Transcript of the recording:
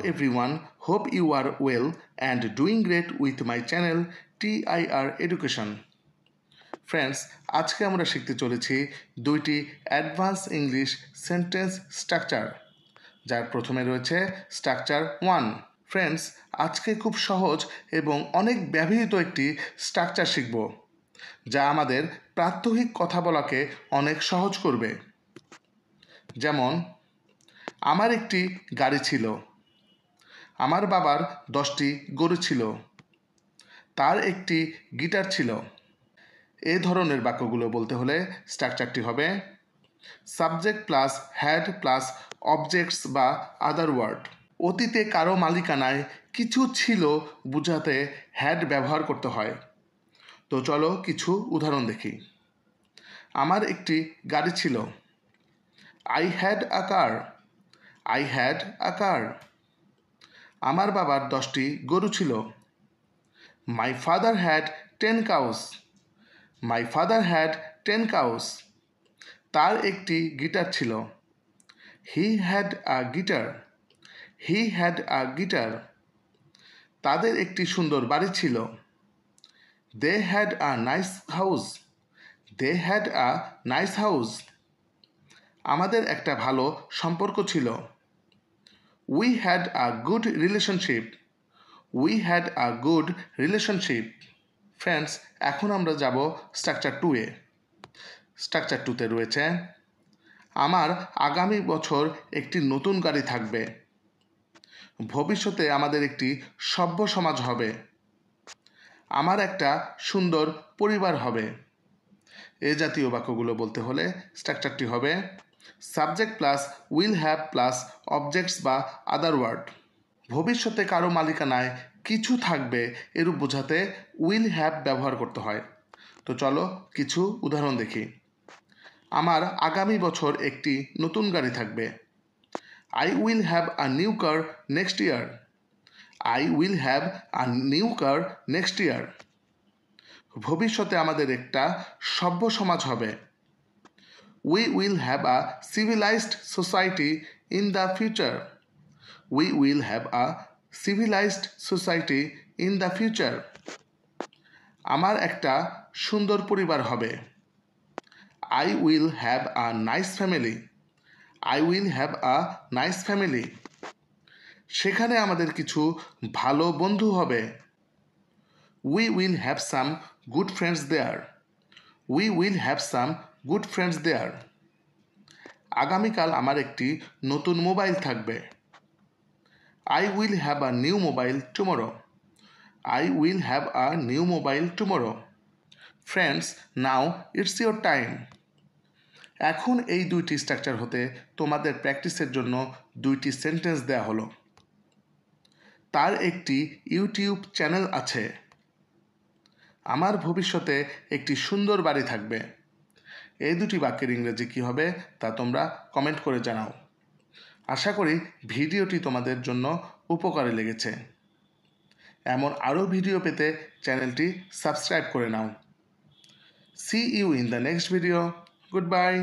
everyone, hope you are well and doing great with my channel TIR Education. Friends, আজকে আমরা শিখতে চলেছি দুইটি অ্যাডভান্স ইংলিশ সেন্টেন্স স্ট্রাকচার, যার প্রথমে রয়েছে স্ট্রাকচার 1। ফ্রেন্ডস, আজকে খুব সহজ এবং অনেক ব্যবহৃত একটি স্ট্রাকচার শিখব, যা আমাদের প্রাত্যহিক কথা বলাকে অনেক সহজ করবে। যেমন, আমার একটি গাড়ি ছিল, আমার বাবার 10টি গরু ছিল, তার একটি গিটার ছিল। এই ধরনের বাক্যগুলো বলতে হলে স্ট্রাকচারটি হবে subject plus had plus objects বা আদার ওয়ার্ড। অতীতে কারো মালিকানায় কিছু ছিল বোঝাতে হ্যাড ব্যবহার করতে হয়। তো চলো কিছু উদাহরণ দেখি। আমার একটি গাড়ি ছিল, I had a car. I had a car. আমার বাবার 10টি গরু ছিল, my father had 10 cows. My father had 10 cows. তার একটি গিটার ছিল, he had a guitar. He had a guitar. তাদের একটি সুন্দর বাড়ি ছিল, they had a nice house. They had a nice house. আমাদের একটা ভালো সম্পর্ক ছিল, we had a good relationship. We had a good relationship. Friends, এখন আমরা যাব স্ট্রাকচার 2-এ। স্ট্রাকচার 2-তে রয়েছে আমার আগামী বছর একটি নতুন গাড়ি থাকবে। ভবিষ্যতে আমাদের একটি সভ্য সমাজ হবে। আমার একটা সুন্দর পরিবার হবে। এ জাতীয় বাক্যগুলো বলতে হলে স্ট্রাকচারটি হবে subject plus will have plus objects বা আদার ওয়ার্ড। ভবিষ্যতে কারো মালিকানায় কিছু থাকবে এরূপ বোঝাতে উইল হ্যাভ ব্যবহার করতে হয়। তো চলো কিছু উদাহরণ দেখি। আমার আগামী বছর একটি নতুন গাড়ি থাকবে। I will have a new car next year. I will have a new car next year. ভবিষ্যতে আমাদের একটা সভ্য সমাজ হবে। We will have a civilised society in the future. We will have a civilised society in the future. আমার একটা সুন্দর পরিবার হবে। I will have a nice family. I will have a nice family. সেখানে আমাদের কিছু ভালো বন্ধু হবে। We will have some good friends there. We will have some good friends there. আগামীকাল আমার একটি নতুন মোবাইল থাকবে। I will have a new mobile tomorrow. I will have a new mobile tomorrow. Friends, now it's your time. এখন এই দুইটি structure হতে তোমাদের প্র্যাকটিসের জন্য দুইটি সেন্টেন্স দেয়া হলো। তার একটি ইউটিউব চ্যানেল আছে। আমার ভবিষ্যতে একটি সুন্দর বাড়ি থাকবে। এই দুটি বাক্যের ইংরেজি কী হবে তা তোমরা কমেন্ট করে জানাও। আশা করি ভিডিওটি তোমাদের জন্য উপকারী লেগেছে। এমন আরও ভিডিও পেতে চ্যানেলটি সাবস্ক্রাইব করে নাও। See you in the next video. Goodbye.